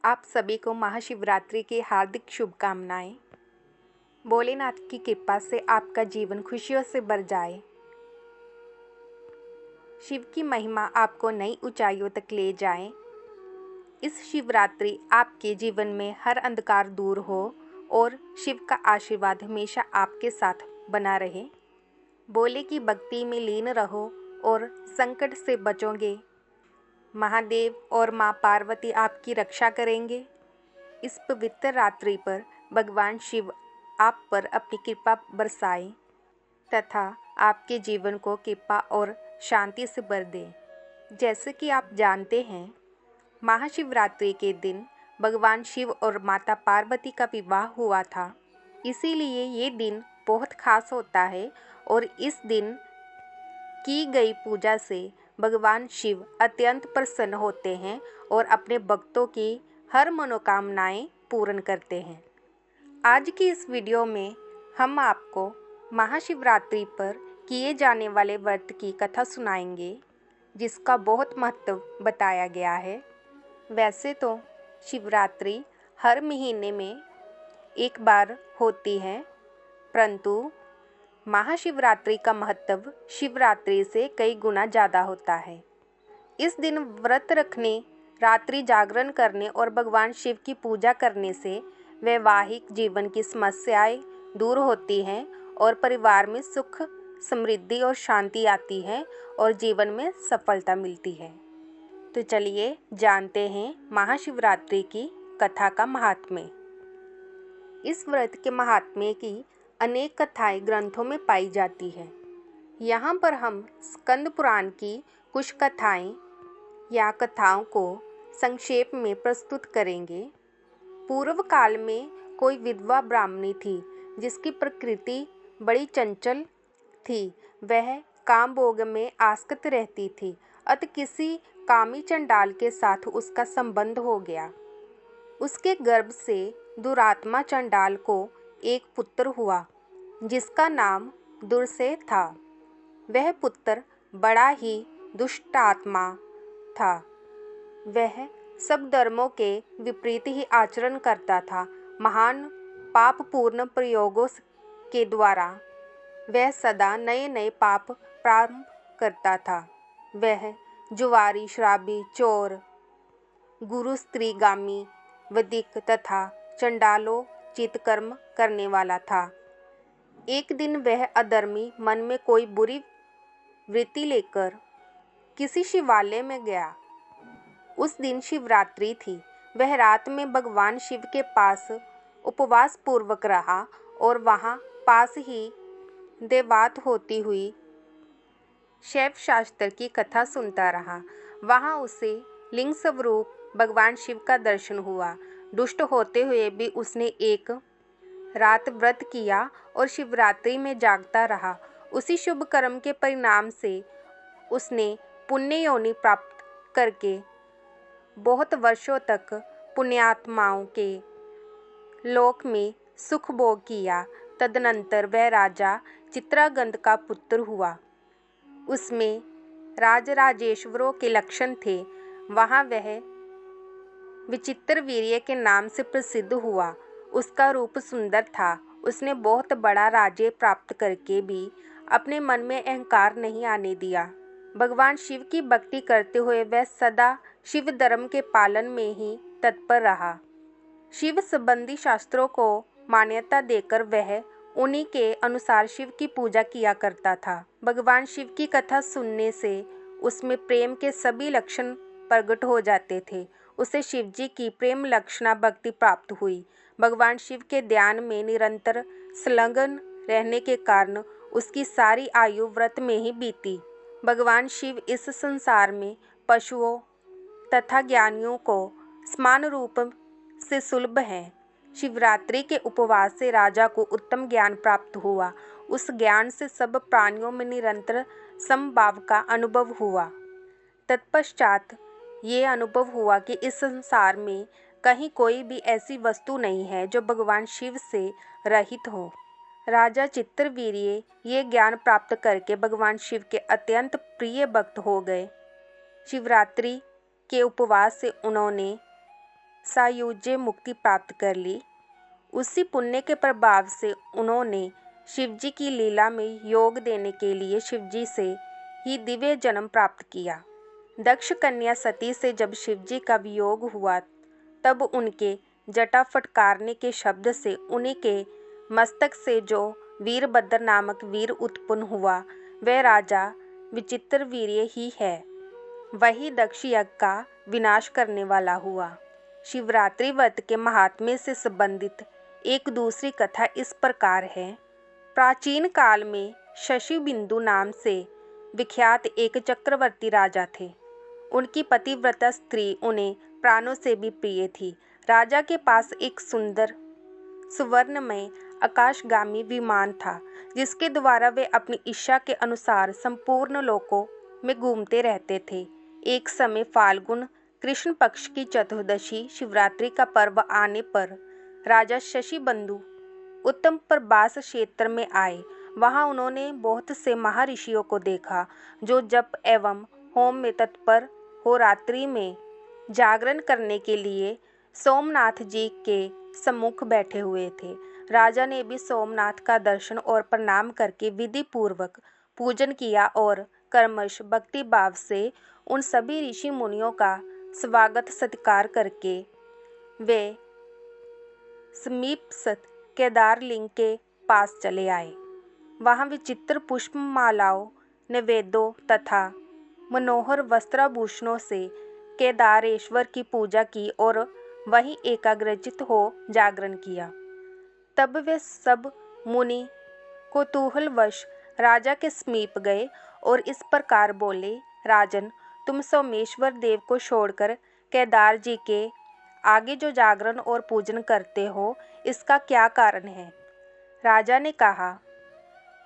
आप सभी को महाशिवरात्रि की हार्दिक शुभकामनाएं। भोलेनाथ की कृपा से आपका जीवन खुशियों से भर जाए। शिव की महिमा आपको नई ऊंचाइयों तक ले जाए। इस शिवरात्रि आपके जीवन में हर अंधकार दूर हो और शिव का आशीर्वाद हमेशा आपके साथ बना रहे। भोले की भक्ति में लीन रहो और संकट से बचोगे। महादेव और माँ पार्वती आपकी रक्षा करेंगे। इस पवित्र रात्रि पर भगवान शिव आप पर अपनी कृपा बरसाएं तथा आपके जीवन को कृपा और शांति से भर दें। जैसे कि आप जानते हैं, महाशिवरात्रि के दिन भगवान शिव और माता पार्वती का विवाह हुआ था। इसीलिए ये दिन बहुत खास होता है और इस दिन की गई पूजा से भगवान शिव अत्यंत प्रसन्न होते हैं और अपने भक्तों की हर मनोकामनाएं पूर्ण करते हैं। आज की इस वीडियो में हम आपको महाशिवरात्रि पर किए जाने वाले व्रत की कथा सुनाएंगे, जिसका बहुत महत्व बताया गया है। वैसे तो शिवरात्रि हर महीने में एक बार होती है, परंतु महाशिवरात्रि का महत्व शिवरात्रि से कई गुना ज़्यादा होता है। इस दिन व्रत रखने, रात्रि जागरण करने और भगवान शिव की पूजा करने से वैवाहिक जीवन की समस्याएं दूर होती हैं और परिवार में सुख, समृद्धि और शांति आती है और जीवन में सफलता मिलती है। तो चलिए जानते हैं महाशिवरात्रि की कथा का महात्म्य। इस व्रत के महात्म्य की अनेक कथाएं ग्रंथों में पाई जाती है। यहाँ पर हम स्कंद पुराण की कुछ कथाएं या कथाओं को संक्षेप में प्रस्तुत करेंगे। पूर्व काल में कोई विधवा ब्राह्मणी थी, जिसकी प्रकृति बड़ी चंचल थी। वह काम भोग में आसक्त रहती थी। अतः किसी कामी चंडाल के साथ उसका संबंध हो गया। उसके गर्भ से दुरात्मा चंडाल को एक पुत्र हुआ, जिसका नाम दुर्सेह था। वह पुत्र बड़ा ही दुष्ट आत्मा था। वह सब धर्मों के विपरीत ही आचरण करता था। महान पापपूर्ण प्रयोगों के द्वारा वह सदा नए नए पाप प्रारंभ करता था। वह जुआरी, शराबी, चोर, गुरु स्त्रीगामी, वधिक तथा चंडालोचित कर्म करने वाला था। एक दिन वह अधर्मी मन में कोई बुरी वृत्ति लेकर किसी शिवालय में गया। उस दिन शिवरात्रि थी। वह रात में भगवान शिव के पास उपवास पूर्वक रहा और वहां पास ही देववात होती हुई शैव शास्त्र की कथा सुनता रहा। वहां उसे लिंग स्वरूप भगवान शिव का दर्शन हुआ। दुष्ट होते हुए भी उसने एक रात व्रत किया और शिवरात्रि में जागता रहा। उसी शुभ कर्म के परिणाम से उसने पुण्य योनि प्राप्त करके बहुत वर्षों तक पुण्यात्माओं के लोक में सुख भोग किया। तदनंतर वह राजा चित्रागंध का पुत्र हुआ। उसमें राजराजेश्वरों के लक्षण थे। वहाँ वह विचित्र वीर्य के नाम से प्रसिद्ध हुआ। उसका रूप सुंदर था। उसने बहुत बड़ा राज्य प्राप्त करके भी अपने मन में अहंकार नहीं आने दिया। भगवान शिव की भक्ति करते हुए वह सदा शिव धर्म के पालन में ही तत्पर रहा। शिव संबंधी शास्त्रों को मान्यता देकर वह उन्हीं के अनुसार शिव की पूजा किया करता था। भगवान शिव की कथा सुनने से उसमें प्रेम के सभी लक्षण प्रकट हो जाते थे। उसे शिव जी की प्रेम लक्षणा भक्ति प्राप्त हुई। भगवान शिव के ध्यान में निरंतर संलग्न रहने के कारण उसकी सारी आयु व्रत में ही बीती। भगवान शिव इस संसार में पशुओं तथा ज्ञानियों को समान रूप से सुलभ हैं। शिवरात्रि के उपवास से राजा को उत्तम ज्ञान प्राप्त हुआ। उस ज्ञान से सब प्राणियों में निरंतर समभाव का अनुभव हुआ। तत्पश्चात ये अनुभव हुआ कि इस संसार में कहीं कोई भी ऐसी वस्तु नहीं है जो भगवान शिव से रहित हो। राजा चित्रवीर्य ये ज्ञान प्राप्त करके भगवान शिव के अत्यंत प्रिय भक्त हो गए। शिवरात्रि के उपवास से उन्होंने सायुज्य मुक्ति प्राप्त कर ली। उसी पुण्य के प्रभाव से उन्होंने शिवजी की लीला में योग देने के लिए शिवजी से ही दिव्य जन्म प्राप्त किया। दक्ष कन्या सती से जब शिवजी का वियोग हुआ तब उनके जटा फटकारने के शब्द से उन्हीं के मस्तक से जो वीरभद्र नामक वीर उत्पन्न हुआ वह राजा विचित्र वीर्य ही है। वही दक्ष यज्ञ का विनाश करने वाला हुआ। शिवरात्रि व्रत के महात्म्य से संबंधित एक दूसरी कथा इस प्रकार है। प्राचीन काल में शशिबिंदु नाम से विख्यात एक चक्रवर्ती राजा थे। उनकी पतिव्रता स्त्री उन्हें प्राणों से भी प्रिय थी। राजा के पास एक सुंदर सुवर्णमय आकाशगामी विमान था जिसके द्वारा वे अपनी इच्छा के अनुसार संपूर्ण लोकों में घूमते रहते थे। एक समय फाल्गुन कृष्ण पक्ष की चतुर्दशी शिवरात्रि का पर्व आने पर राजा शशिबंधु उत्तम प्रवास क्षेत्र में आए। वहां उन्होंने बहुत से महर्षियों को देखा जो जप एवं होम में तत्पर हो रात्रि में जागरण करने के लिए सोमनाथ जी के सम्मुख बैठे हुए थे। राजा ने भी सोमनाथ का दर्शन और प्रणाम करके विधि पूर्वक पूजन किया और कर्मश भक्ति भाव से उन सभी ऋषि मुनियों का स्वागत सत्कार करके वे समीपस्थ केदारलिंग के पास चले आए। वहां विचित्र पुष्पमालाओं नैवेद्यों तथा मनोहर वस्त्राभूषणों से केदारेश्वर की पूजा की और वहीं एकाग्रचित हो जागरण किया। तब वे सब मुनि कौतूहलवश राजा के समीप गए और इस प्रकार बोले, राजन, तुम सोमेश्वर देव को छोड़कर केदार जी के आगे जो जागरण और पूजन करते हो, इसका क्या कारण है? राजा ने कहा,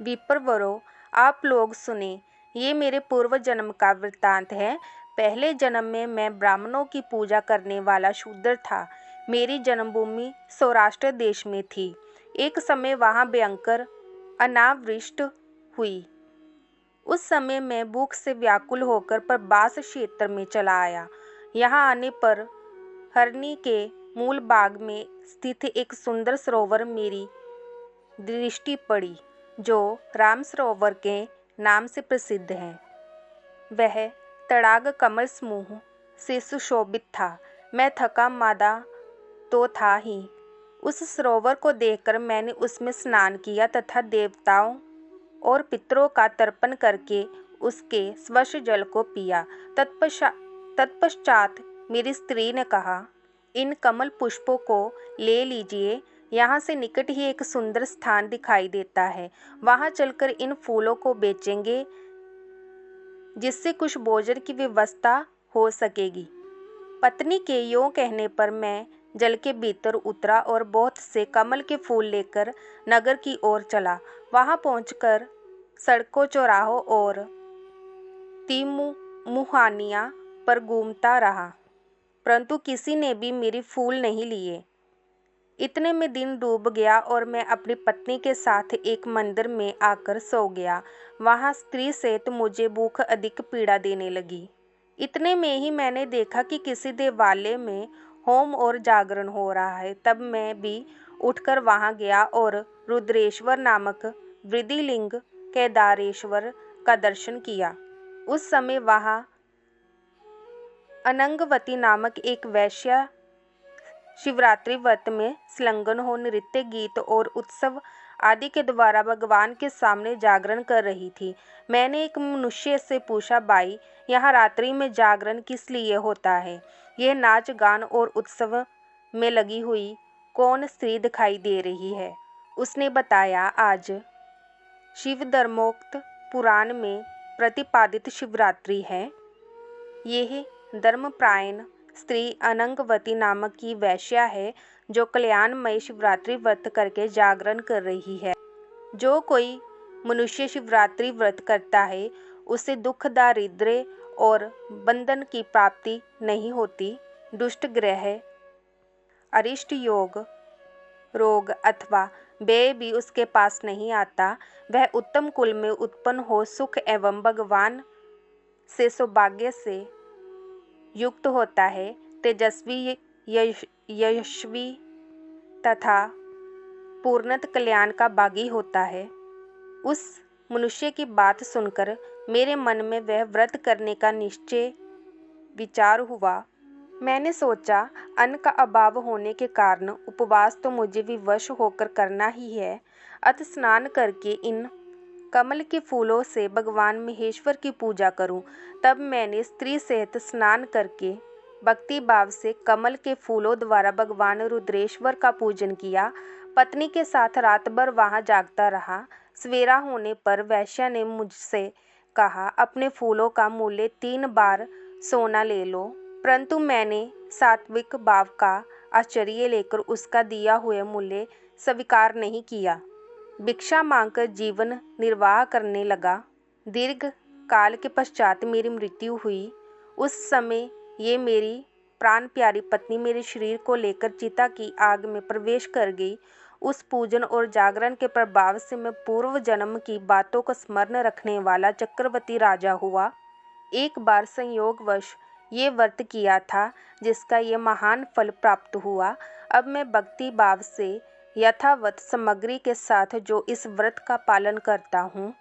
विप्रवरों, आप लोग सुने, ये मेरे पूर्व जन्म का वृत्तांत है। पहले जन्म में मैं ब्राह्मणों की पूजा करने वाला शूद्र था। मेरी जन्मभूमि सौराष्ट्र देश में थी। एक समय वहाँ भयंकर अनावृष्टि हुई। उस समय मैं भूख से व्याकुल होकर प्रवास क्षेत्र में चला आया। यहाँ आने पर हरणी के मूल बाग में स्थित एक सुंदर सरोवर मेरी दृष्टि पड़ी जो राम सरोवर के नाम से प्रसिद्ध है। वह तड़ाग कमल समूह से सुशोभित था। मैं थका मादा तो था ही। उस सरोवर को देखकर मैंने उसमें स्नान किया तथा देवताओं और पितरों का तर्पण करके उसके स्वच्छ जल को पिया। तत्पश्चात मेरी स्त्री ने कहा, इन कमल पुष्पों को ले लीजिए। यहाँ से निकट ही एक सुंदर स्थान दिखाई देता है। वहाँ चलकर इन फूलों को बेचेंगे जिससे कुछ भोजन की व्यवस्था हो सकेगी। पत्नी के यों कहने पर मैं जल के भीतर उतरा और बहुत से कमल के फूल लेकर नगर की ओर चला। वहां पहुंचकर सड़कों, चौराहों और तिमुहानिया पर घूमता रहा, परंतु किसी ने भी मेरी फूल नहीं लिए। इतने में दिन डूब गया और मैं अपनी पत्नी के साथ एक मंदिर में आकर सो गया। वहां स्त्री सहित मुझे भूख अधिक पीड़ा देने लगी। इतने में ही मैंने देखा कि किसी देवालय में होम और जागरण हो रहा है। तब मैं भी उठकर वहां गया और रुद्रेश्वर नामक वृद्धिलिंग केदारेश्वर का दर्शन किया। उस समय वहां अनंगवती नामक एक वैश्या शिवरात्रि व्रत में संलग्न हो नृत्य, गीत और उत्सव आदि के द्वारा भगवान के सामने जागरण कर रही थी। मैंने एक मनुष्य से पूछा, भाई, यहाँ रात्रि में जागरण किस लिए होता है? यह नाच गान और उत्सव में लगी हुई कौन स्त्री दिखाई दे रही है? उसने बताया, आज शिव धर्मोक्त पुराण में प्रतिपादित शिवरात्रि है। यह धर्मपरायण स्त्री अनंगवती नामक की वैश्या है जो कल्याणमय शिवरात्रि व्रत करके जागरण कर रही है। जो कोई मनुष्य शिवरात्रि व्रत करता है उसे दुख, दारिद्र्य और बंधन की प्राप्ति नहीं होती। दुष्ट ग्रह, अरिष्ट योग, रोग अथवा व्यय भी उसके पास नहीं आता। वह उत्तम कुल में उत्पन्न हो सुख एवं भगवान से सौभाग्य से युक्त होता है। तेजस्वी यशस्वी तथा पूर्णत कल्याण का बागी होता है। उस मनुष्य की बात सुनकर मेरे मन में वह व्रत करने का निश्चय विचार हुआ। मैंने सोचा, अन्न का अभाव होने के कारण उपवास तो मुझे विवश होकर करना ही है, अतः स्नान करके इन कमल के फूलों से भगवान महेश्वर की पूजा करूं। तब मैंने स्त्री सहित स्नान करके भक्ति भाव से कमल के फूलों द्वारा भगवान रुद्रेश्वर का पूजन किया। पत्नी के साथ रात भर वहां जागता रहा। सवेरा होने पर वैश्या ने मुझसे कहा, अपने फूलों का मूल्य 3 बार सोना ले लो। परंतु मैंने सात्विक भाव का आश्चर्य लेकर उसका दिया हुआ मूल्य स्वीकार नहीं किया। भिक्षा मांगकर जीवन निर्वाह करने लगा। दीर्घ काल के पश्चात मेरी मृत्यु हुई। उस समय ये मेरी प्राण प्यारी पत्नी मेरे शरीर को लेकर चिता की आग में प्रवेश कर गई। उस पूजन और जागरण के प्रभाव से मैं पूर्व जन्म की बातों को स्मरण रखने वाला चक्रवर्ती राजा हुआ। एक बार संयोगवश ये व्रत किया था जिसका ये महान फल प्राप्त हुआ। अब मैं भक्ति भाव से यथावत सामग्री के साथ जो इस व्रत का पालन करता हूँ,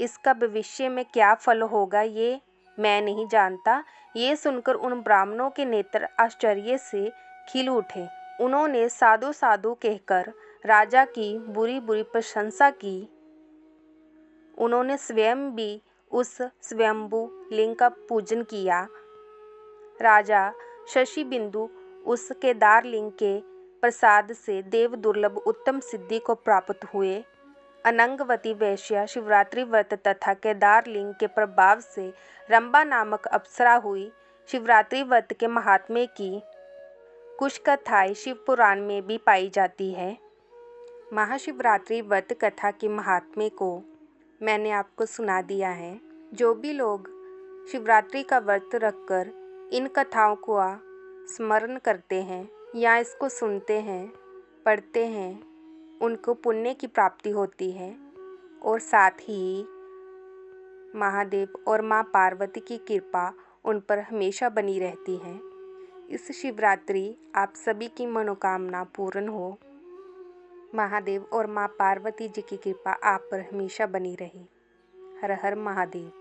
इसका भविष्य में क्या फल होगा ये मैं नहीं जानता। ये सुनकर उन ब्राह्मणों के नेत्र आश्चर्य से खिल उठे। उन्होंने साधु साधु कहकर राजा की बुरी बुरी प्रशंसा की। उन्होंने स्वयं भी उस स्वयंभू लिंग का पूजन किया। राजा शशि बिंदु उस केदार लिंग के प्रसाद से देव दुर्लभ उत्तम सिद्धि को प्राप्त हुए। अनंगवती वैश्या शिवरात्रि व्रत तथा केदार लिंग के प्रभाव से रंबा नामक अप्सरा हुई। शिवरात्रि व्रत के महात्म्य की कुछ कथाएं शिव पुराण में भी पाई जाती है। महाशिवरात्रि व्रत कथा के महात्म्य को मैंने आपको सुना दिया है। जो भी लोग शिवरात्रि का व्रत रखकर इन कथाओं को स्मरण करते हैं या इसको सुनते हैं, पढ़ते हैं, उनको पुण्य की प्राप्ति होती है और साथ ही महादेव और माँ पार्वती की कृपा उन पर हमेशा बनी रहती है। इस शिवरात्रि आप सभी की मनोकामना पूर्ण हो। महादेव और माँ पार्वती जी की कृपा आप पर हमेशा बनी रहे। हर हर महादेव।